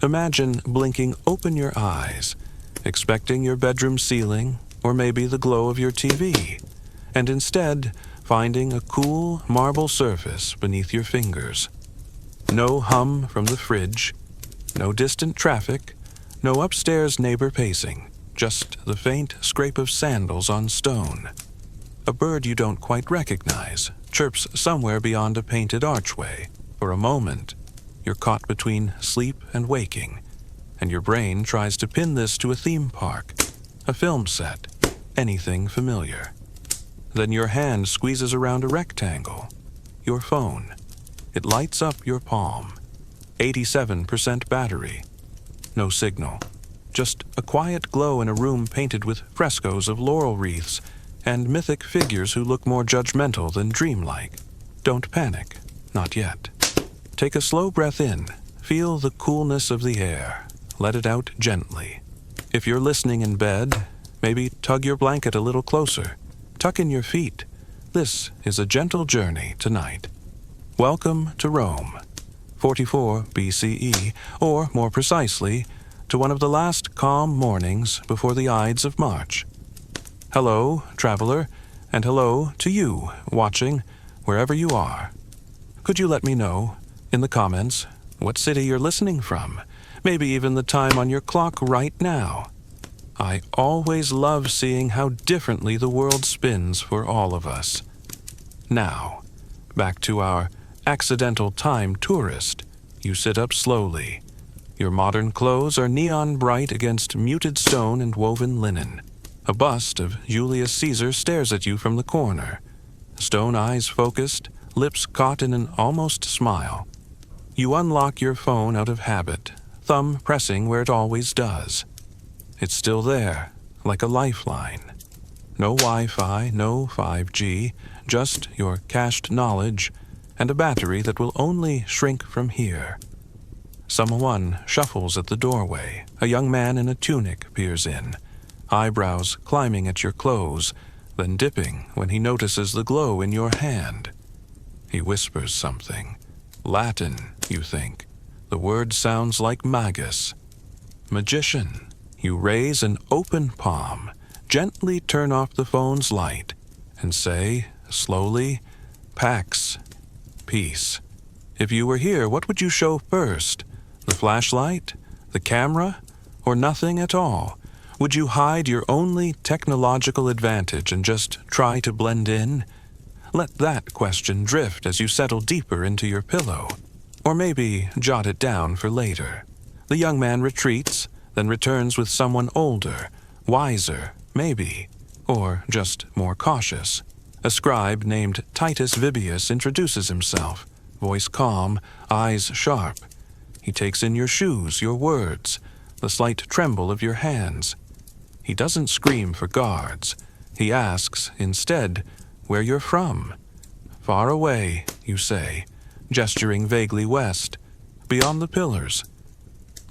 Imagine blinking open your eyes, expecting your bedroom ceiling or maybe the glow of your TV, and instead finding a cool marble surface beneath your fingers. No hum from the fridge, no distant traffic, no upstairs neighbor pacing, just the faint scrape of sandals on stone. A bird you don't quite recognize chirps somewhere beyond a painted archway. For a moment, you're caught between sleep and waking, and your brain tries to pin this to a theme park, a film set, anything familiar. Then your hand squeezes around a rectangle, your phone. It lights up your palm. 87% battery. No signal. Just a quiet glow in a room painted with frescoes of laurel wreaths and mythic figures who look more judgmental than dreamlike. Don't panic. Not yet. Take a slow breath in. Feel the coolness of the air. Let it out gently. If you're listening in bed, maybe tug your blanket a little closer. Tuck in your feet. This is a gentle journey tonight. Welcome to Rome, 44 BCE, or more precisely, to one of the last calm mornings before the Ides of March. Hello, traveler, and hello to you, watching, wherever you are. Could you let me know, in the comments, what city you're listening from? Maybe even the time on your clock right now. I always love seeing how differently the world spins for all of us. Now, back to our accidental time tourist. You sit up slowly. Your modern clothes are neon bright against muted stone and woven linen. A bust of Julius Caesar stares at you from the corner. Stone eyes focused, lips caught in an almost smile. You unlock your phone out of habit, thumb pressing where it always does. It's still there, like a lifeline. No Wi-Fi, no 5G, just your cached knowledge and a battery that will only shrink from here. Someone shuffles at the doorway. A young man in a tunic peers in, eyebrows climbing at your clothes, then dipping when he notices the glow in your hand. He whispers something. Latin, you think. The word sounds like magus. Magician. You raise an open palm, gently turn off the phone's light, and say, slowly, Pax, peace. If you were here, what would you show first? The flashlight? The camera? Or nothing at all? Would you hide your only technological advantage and just try to blend in? Let that question drift as you settle deeper into your pillow. Or maybe jot it down for later. The young man retreats, then returns with someone older, wiser, maybe, or just more cautious. A scribe named Titus introduces himself, voice calm, eyes sharp. He takes in your shoes, your words, the slight tremble of your hands. He doesn't scream for guards. He asks, instead, where you're from. Far away, you say, gesturing vaguely west, beyond the pillars.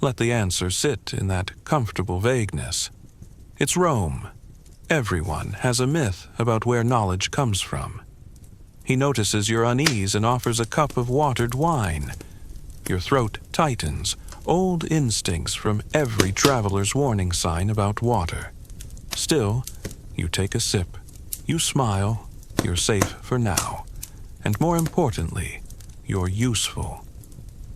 Let the answer sit in that comfortable vagueness. It's Rome. Everyone has a myth about where knowledge comes from. He notices your unease and offers a cup of watered wine. Your throat tightens, old instincts from every traveler's warning sign about water. Still, you take a sip. You smile. You're safe for now. And more importantly, you're useful.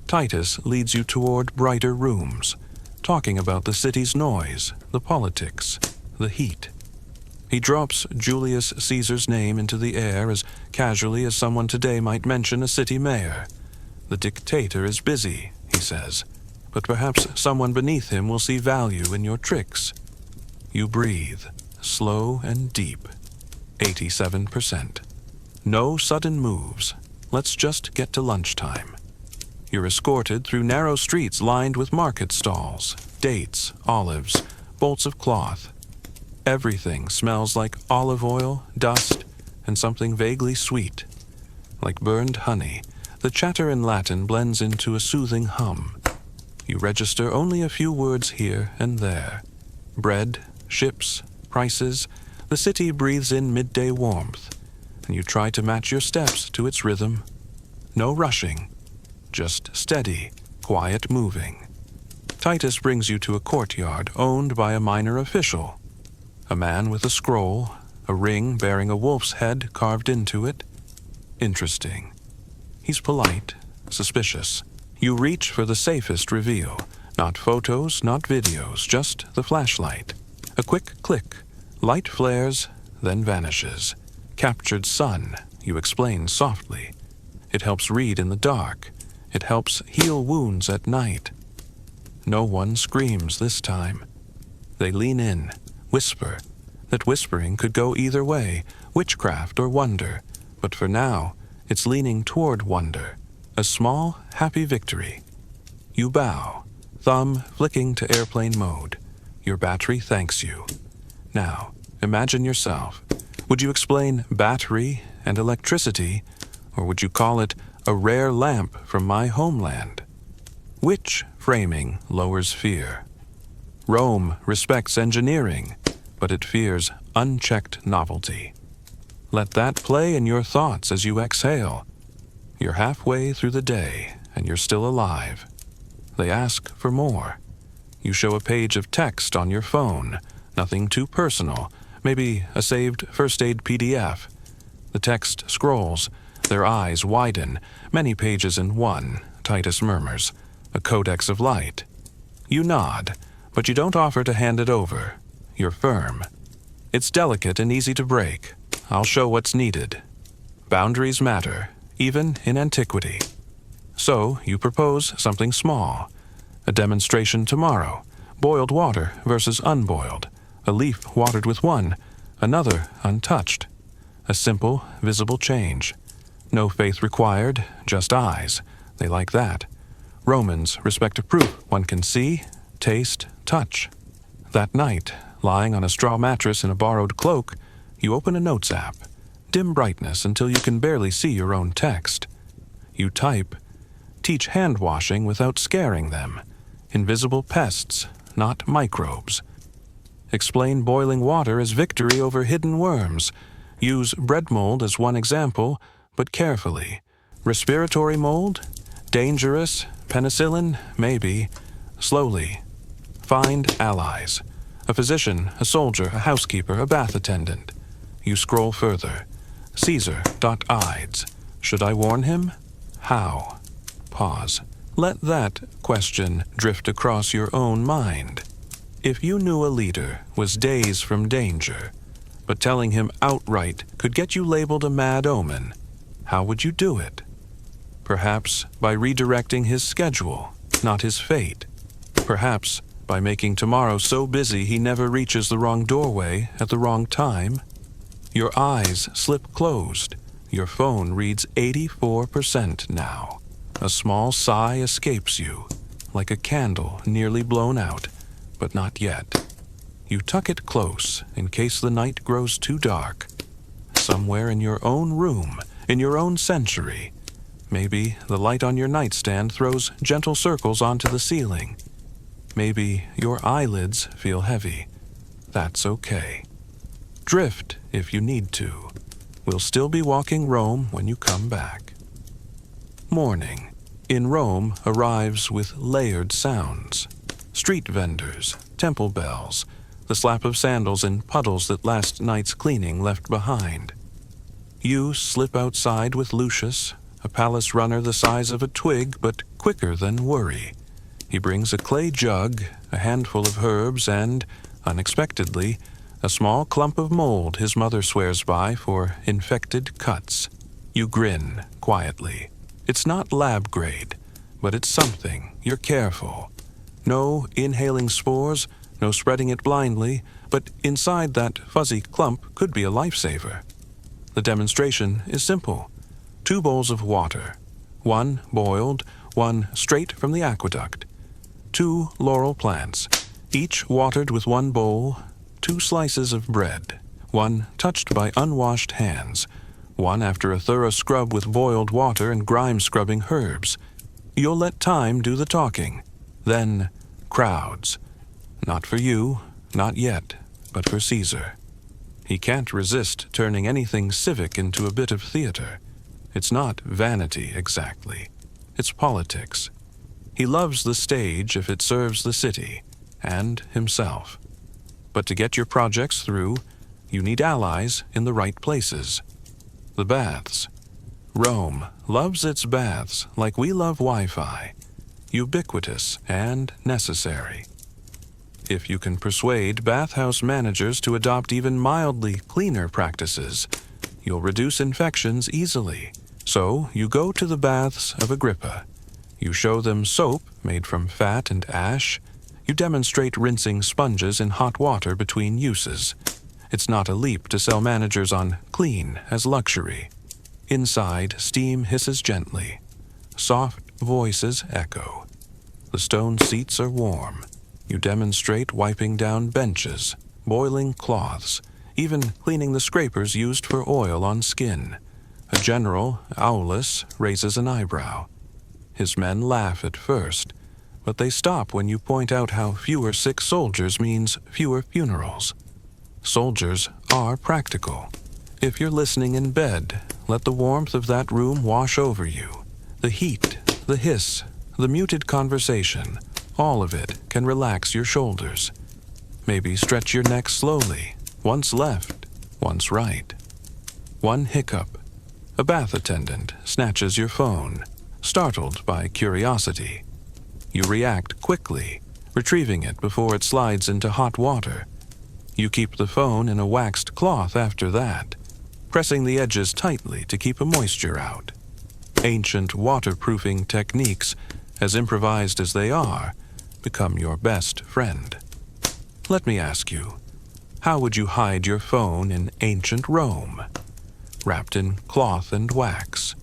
Titus leads you toward brighter rooms, talking about the city's noise, the politics, the heat. He drops Julius Caesar's name into the air as casually as someone today might mention a city mayor. The dictator is busy, he says, but perhaps someone beneath him will see value in your tricks. You breathe, slow and deep. 87%. No sudden moves. Let's just get to lunchtime. You're escorted through narrow streets lined with market stalls, dates, olives, bolts of cloth. Everything smells like olive oil, dust, and something vaguely sweet. Like burned honey, the chatter in Latin blends into a soothing hum. You register only a few words here and there. Bread, ships, prices. The city breathes in midday warmth, and you try to match your steps to its rhythm. No rushing. Just steady, quiet moving. Titus brings you to a courtyard owned by a minor official. A man with a scroll, a ring bearing a wolf's head carved into it. Interesting. He's polite, suspicious. You reach for the safest reveal. Not photos, not videos, just the flashlight. A quick click. Light flares, then vanishes. Captured sun, you explain softly. It helps read in the dark. It helps heal wounds at night. No one screams this time. They lean in, whisper. That whispering could go either way, witchcraft or wonder. But for now, it's leaning toward wonder. A small, happy victory. You bow, thumb flicking to airplane mode. Your battery thanks you. Now, imagine yourself. Would you explain battery and electricity, or would you call it a rare lamp from my homeland? Which framing lowers fear? Rome respects engineering, but it fears unchecked novelty. Let that play in your thoughts as you exhale. You're halfway through the day, and you're still alive. They ask for more. You show a page of text on your phone, nothing too personal, maybe a saved first aid PDF. The text scrolls, their eyes widen, many pages in one, Titus murmurs, a codex of light. You nod, but you don't offer to hand it over. You're firm. It's delicate and easy to break. I'll show what's needed. Boundaries matter, even in antiquity. So you propose something small. A demonstration tomorrow. Boiled water versus unboiled. A leaf watered with one, another untouched. A simple, visible change. No faith required, just eyes. They like that. Romans respect a proof one can see, taste, touch. That night, lying on a straw mattress in a borrowed cloak, you open a notes app. Dim brightness until you can barely see your own text. You type, teach hand washing without scaring them. Invisible pests, not microbes. Explain boiling water as victory over hidden worms. Use bread mold as one example, but carefully. Respiratory mold? Dangerous. Penicillin? Maybe. Slowly. Find allies. A physician, a soldier, a housekeeper, a bath attendant. You scroll further. Caesar.ides. Should I warn him? How? Pause. Let that question drift across your own mind. If you knew a leader was days from danger, but telling him outright could get you labeled a mad omen, how would you do it? Perhaps by redirecting his schedule, not his fate. Perhaps by making tomorrow so busy he never reaches the wrong doorway at the wrong time. Your eyes slip closed. Your phone reads 84% now. A small sigh escapes you, like a candle nearly blown out, but not yet. You tuck it close in case the night grows too dark. Somewhere in your own room, in your own century. Maybe the light on your nightstand throws gentle circles onto the ceiling. Maybe your eyelids feel heavy. That's okay. Drift if you need to. We'll still be walking Rome when you come back. Morning in Rome arrives with layered sounds. Street vendors, temple bells, the slap of sandals in puddles that last night's cleaning left behind. You slip outside with Lucius, a palace runner the size of a twig but quicker than worry. He brings a clay jug, a handful of herbs, and, unexpectedly, a small clump of mold his mother swears by for infected cuts. You grin quietly. It's not lab grade, but it's something. You're careful. No inhaling spores, no spreading it blindly, but inside that fuzzy clump could be a lifesaver. The demonstration is simple. 2 bowls of water. 1 boiled, 1 straight from the aqueduct. 2 laurel plants, each watered with 1 bowl. 2 slices of bread, 1 touched by unwashed hands, 1 after a thorough scrub with boiled water and grime-scrubbing herbs. You'll let time do the talking. Then, crowds. Not for you, not yet, but for Caesar. He can't resist turning anything civic into a bit of theater. It's not vanity, exactly. It's politics. He loves the stage if it serves the city and himself. But to get your projects through, you need allies in the right places. The baths. Rome loves its baths like we love Wi-Fi, ubiquitous and necessary. If you can persuade bathhouse managers to adopt even mildly cleaner practices, you'll reduce infections easily. So you go to the baths of Agrippa. You show them soap made from fat and ash. You demonstrate rinsing sponges in hot water between uses. It's not a leap to sell managers on clean as luxury. Inside, steam hisses gently. Soft voices echo. The stone seats are warm. You demonstrate wiping down benches, boiling cloths, even cleaning the scrapers used for oil on skin. A general, Aulus, raises an eyebrow. His men laugh at first, but they stop when you point out how fewer sick soldiers means fewer funerals. Soldiers are practical. If you're listening in bed, let the warmth of that room wash over you. The heat, the hiss, the muted conversation, all of it can relax your shoulders. Maybe stretch your neck slowly, once left, once right. One hiccup. A bath attendant snatches your phone, startled by curiosity. You react quickly, retrieving it before it slides into hot water. You keep the phone in a waxed cloth after that, pressing the edges tightly to keep moisture out. Ancient waterproofing techniques, as improvised as they are, become your best friend. Let me ask you, how would you hide your phone in ancient Rome? Wrapped in cloth and wax,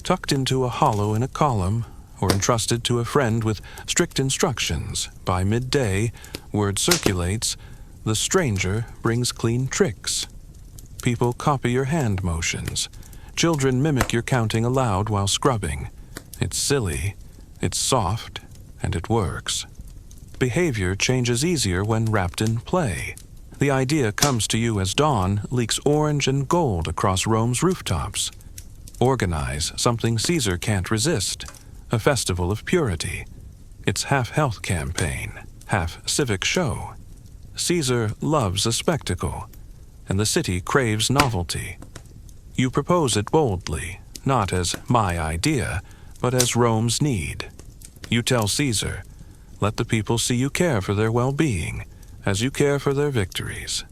tucked into a hollow in a column, or entrusted to a friend with strict instructions. By midday, word circulates, the stranger brings clean tricks. People copy your hand motions. Children mimic your counting aloud while scrubbing. It's silly, it's soft, and it works. Behavior changes easier when wrapped in play. The idea comes to you as dawn leaks orange and gold across Rome's rooftops. Organize something Caesar can't resist, a festival of purity. It's half health campaign, half civic show. Caesar loves a spectacle, and the city craves novelty. You propose it boldly, not as my idea, but as Rome's need. You tell Caesar, let the people see you care for their well-being, as you care for their victories.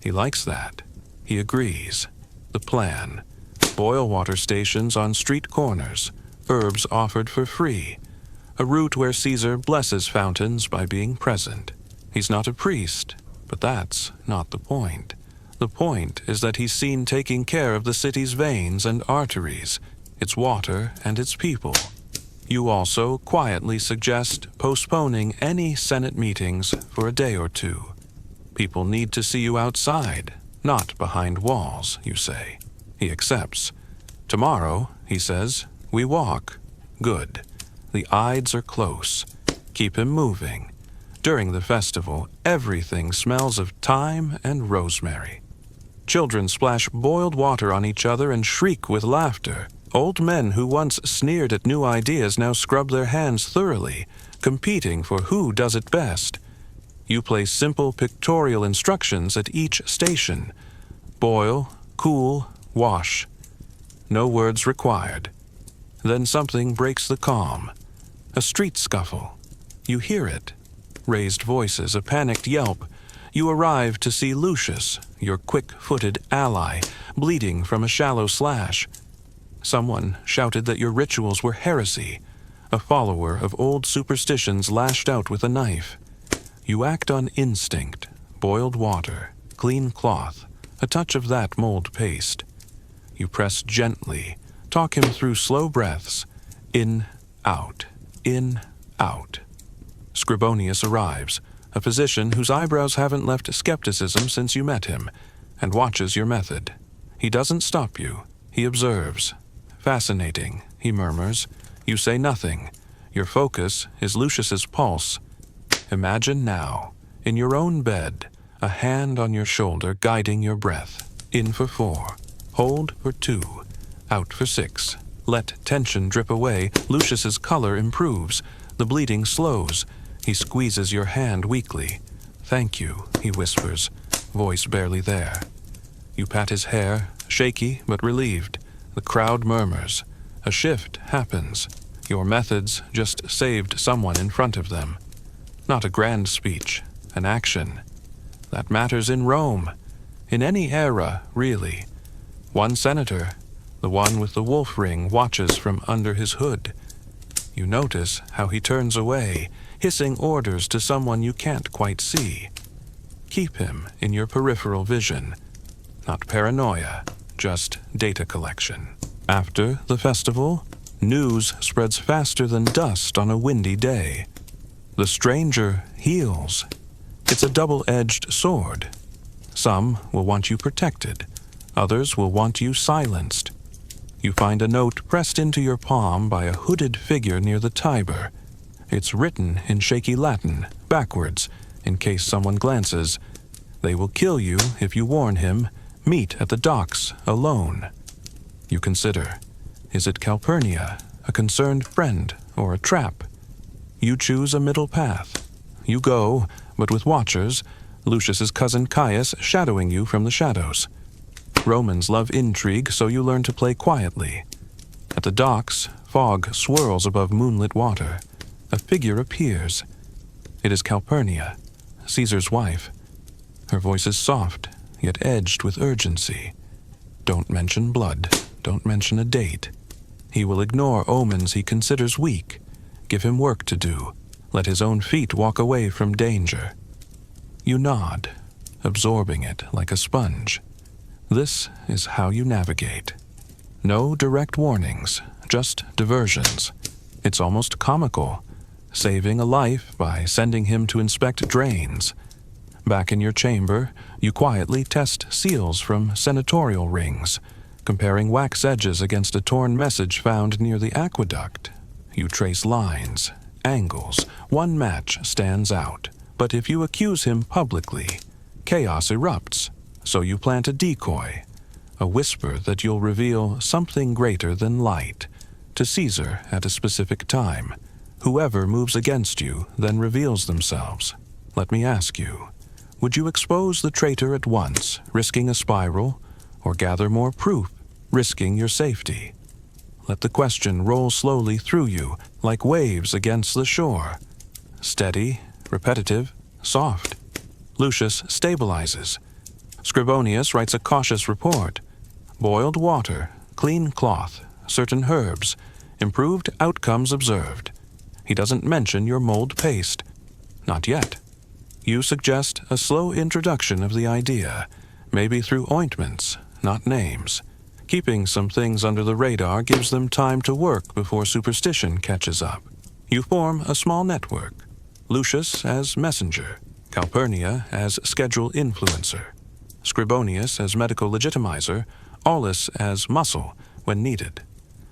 He likes that. He agrees. The plan. Boil water stations on street corners, herbs offered for free, a route where Caesar blesses fountains by being present. He's not a priest, but that's not the point. The point is that he's seen taking care of the city's veins and arteries, its water and its people. You also quietly suggest postponing any Senate meetings for a day or two. People need to see you outside, not behind walls, you say. He accepts. Tomorrow, he says, we walk. Good. The Ides are close. Keep him moving. During the festival, everything smells of thyme and rosemary. Children splash boiled water on each other and shriek with laughter. Old men who once sneered at new ideas now scrub their hands thoroughly, competing for who does it best. You place simple pictorial instructions at each station. Boil, cool, wash. No words required. Then something breaks the calm. A street scuffle. You hear it. Raised voices, a panicked yelp. You arrive to see Lucius, your quick-footed ally, bleeding from a shallow slash. Someone shouted that your rituals were heresy, a follower of old superstitions lashed out with a knife. You act on instinct, boiled water, clean cloth, a touch of that mold paste. You press gently, talk him through slow breaths, in, out, in, out. Scribonius arrives, a physician whose eyebrows haven't left skepticism since you met him, and watches your method. He doesn't stop you, he observes. Fascinating, he murmurs. You say nothing. Your focus is Lucius's pulse. Imagine now, in your own bed, a hand on your shoulder guiding your breath. In for 4, hold for 2, out for 6. Let tension drip away. Lucius's color improves. The The bleeding slows. He squeezes your hand weakly. "Thank you," he whispers, voice barely there. You pat his hair, shaky but relieved. The crowd murmurs. A shift happens. Your methods just saved someone in front of them. Not a grand speech, an action. That matters in Rome. In any era, really. One senator, the one with the wolf ring, watches from under his hood. You notice how he turns away, hissing orders to someone you can't quite see. Keep him in your peripheral vision. Not paranoia, just data collection. After the festival, news spreads faster than dust on a windy day. The stranger heals. It's a double-edged sword. Some will want you protected. Others will want you silenced. You find a note pressed into your palm by a hooded figure near the Tiber. It's written in shaky Latin, backwards, in case someone glances. They will kill you if you warn him. Meet at the docks, alone. You consider. Is it Calpurnia, a concerned friend, or a trap? You choose a middle path. You go, but with watchers, Lucius's cousin Caius shadowing you from the shadows. Romans love intrigue, so you learn to play quietly. At the docks, fog swirls above moonlit water. A figure appears. It is Calpurnia, Caesar's wife. Her voice is soft, yet edged with urgency. Don't mention blood. Don't mention a date. He will ignore omens he considers weak. Give him work to do. Let his own feet walk away from danger. You nod, absorbing it like a sponge. This is how you navigate. No direct warnings, just diversions. It's almost comical, saving a life by sending him to inspect drains. Back in your chamber, you quietly test seals from senatorial rings, comparing wax edges against a torn message found near the aqueduct. You trace lines, angles. One match stands out. But if you accuse him publicly, chaos erupts. So you plant a decoy, a whisper that you'll reveal something greater than light, to Caesar at a specific time. Whoever moves against you then reveals themselves. Let me ask you, would you expose the traitor at once, risking a spiral, or gather more proof, risking your safety? Let the question roll slowly through you, like waves against the shore. Steady, repetitive, soft. Lucius stabilizes. Scribonius writes a cautious report. Boiled water, clean cloth, certain herbs, improved outcomes observed. He doesn't mention your mold paste. Not yet. You suggest a slow introduction of the idea, maybe through ointments, not names. Keeping some things under the radar gives them time to work before superstition catches up. You form a small network. Lucius as messenger, Calpurnia as schedule influencer, Scribonius as medical legitimizer, Aulus as muscle when needed.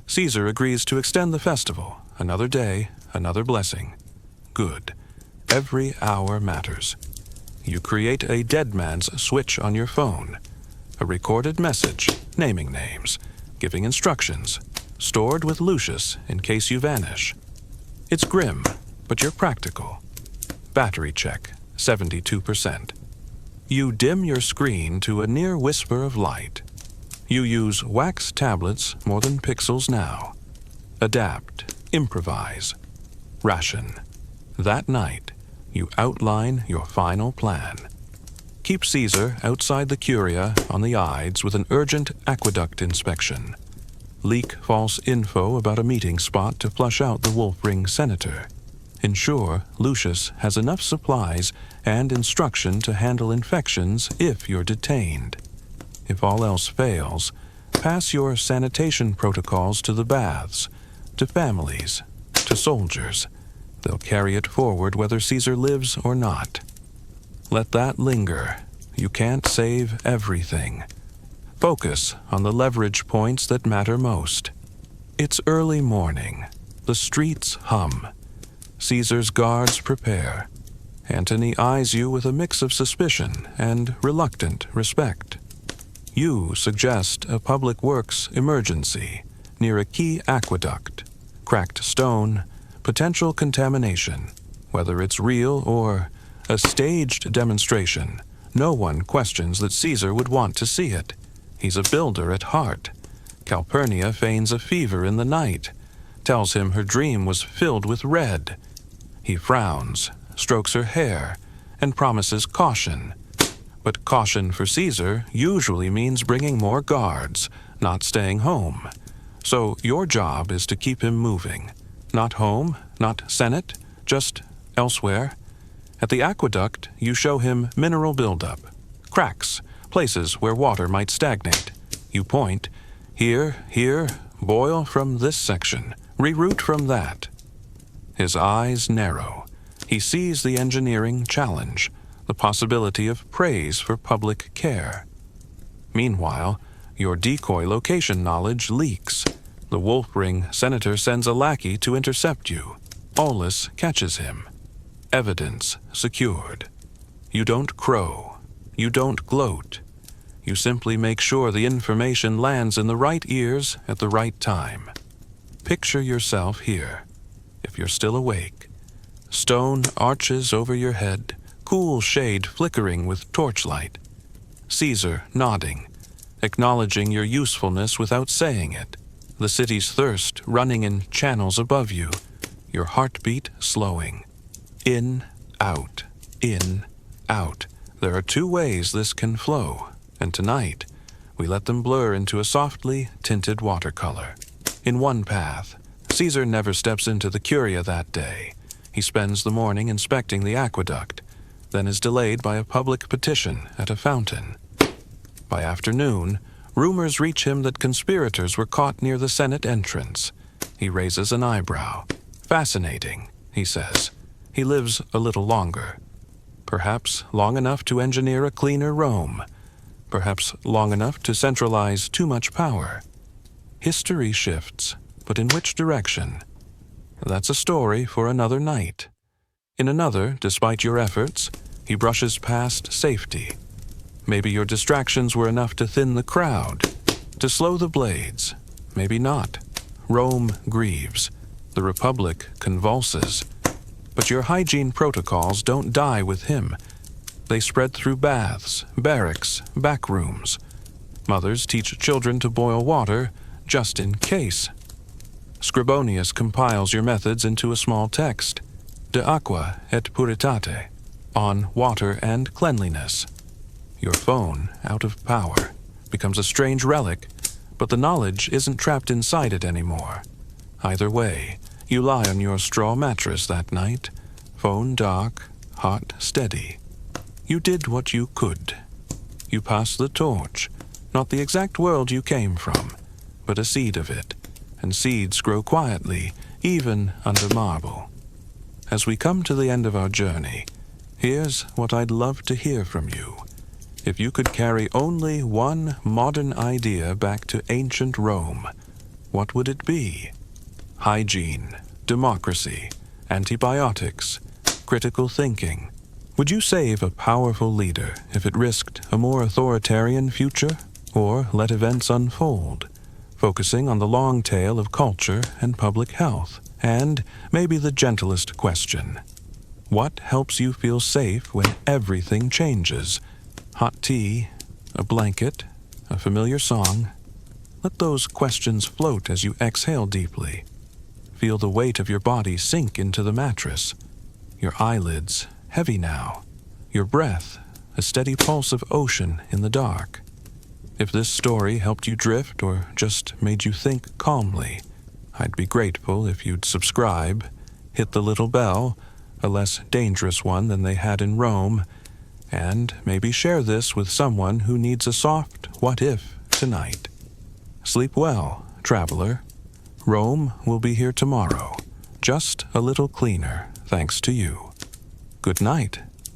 Caesar agrees to extend the festival. Another day, another blessing. Good. Every hour matters. You create a dead man's switch on your phone. A recorded message, naming names, giving instructions, stored with Lucius in case you vanish. It's grim, but you're practical. Battery check, 72%. You dim your screen to a near whisper of light. You use wax tablets more than pixels now. Adapt, improvise, ration. That night, you outline your final plan. Keep Caesar outside the Curia on the Ides with an urgent aqueduct inspection. Leak false info about a meeting spot to flush out the Wolf Ring senator. Ensure Lucius has enough supplies and instruction to handle infections if you're detained. If all else fails, pass your sanitation protocols to the baths, to families, to soldiers. They'll carry it forward whether Caesar lives or not. Let that linger. You can't save everything. Focus on the leverage points that matter most. It's early morning. The streets hum. Caesar's guards prepare. Antony eyes you with a mix of suspicion and reluctant respect. You suggest a public works emergency near a key aqueduct. Cracked stone, potential contamination. Whether it's real or a staged demonstration, no one questions that Caesar would want to see it. He's a builder at heart. Calpurnia feigns a fever in the night, tells him her dream was filled with red. He frowns, strokes her hair, and promises caution. But caution for Caesar usually means bringing more guards, not staying home. So your job is to keep him moving. Not home, not Senate, just elsewhere. At the aqueduct, you show him mineral buildup, cracks, places where water might stagnate. You point, here, boil from this section, reroute from that. His eyes narrow. He sees the engineering challenge, the possibility of praise for public care. Meanwhile, your decoy location knowledge leaks. The Wolf Ring senator sends a lackey to intercept you. Aulus catches him. Evidence secured. You don't crow. You don't gloat. You simply make sure the information lands in the right ears at the right time. Picture yourself here, if you're still awake. Stone arches over your head, cool shade flickering with torchlight. Caesar nodding, acknowledging your usefulness without saying it. The city's thirst running in channels above you, your heartbeat slowing. In, out, in, out. There are two ways this can flow, and tonight we let them blur into a softly tinted watercolor. In one path, Caesar never steps into the Curia that day. He spends the morning inspecting the aqueduct, then is delayed by a public petition at a fountain. By afternoon, rumors reach him that conspirators were caught near the Senate entrance. He raises an eyebrow. Fascinating, he says. He lives a little longer. Perhaps long enough to engineer a cleaner Rome. Perhaps long enough to centralize too much power. History shifts, but in which direction? That's a story for another night. In another, despite your efforts, he brushes past safety. Maybe your distractions were enough to thin the crowd, to slow the blades. Maybe not. Rome grieves. The Republic convulses. But your hygiene protocols don't die with him. They spread through baths, barracks, back rooms. Mothers teach children to boil water just in case. Scribonius compiles your methods into a small text, De Aqua et Puritate, on water and cleanliness. Your phone, out of power, becomes a strange relic, but the knowledge isn't trapped inside it anymore. Either way, you lie on your straw mattress that night, phone dark, heart steady. You did what you could. You passed the torch, not the exact world you came from, but a seed of it, and seeds grow quietly, even under marble. As we come to the end of our journey, here's what I'd love to hear from you. If you could carry only one modern idea back to ancient Rome, what would it be? Hygiene, democracy, antibiotics, critical thinking. Would you save a powerful leader if it risked a more authoritarian future, or let events unfold, focusing on the long tail of culture and public health? And maybe the gentlest question: what helps you feel safe when everything changes? Hot tea, a blanket, a familiar song. Let those questions float as you exhale deeply. Feel the weight of your body sink into the mattress. Your eyelids heavy now. Your breath a steady pulse of ocean in the dark. If this story helped you drift or just made you think calmly, I'd be grateful if you'd subscribe, hit the little bell, a less dangerous one than they had in Rome, and maybe share this with someone who needs a soft what-if tonight. Sleep well, traveler. Rome will be here tomorrow, just a little cleaner, thanks to you. Good night.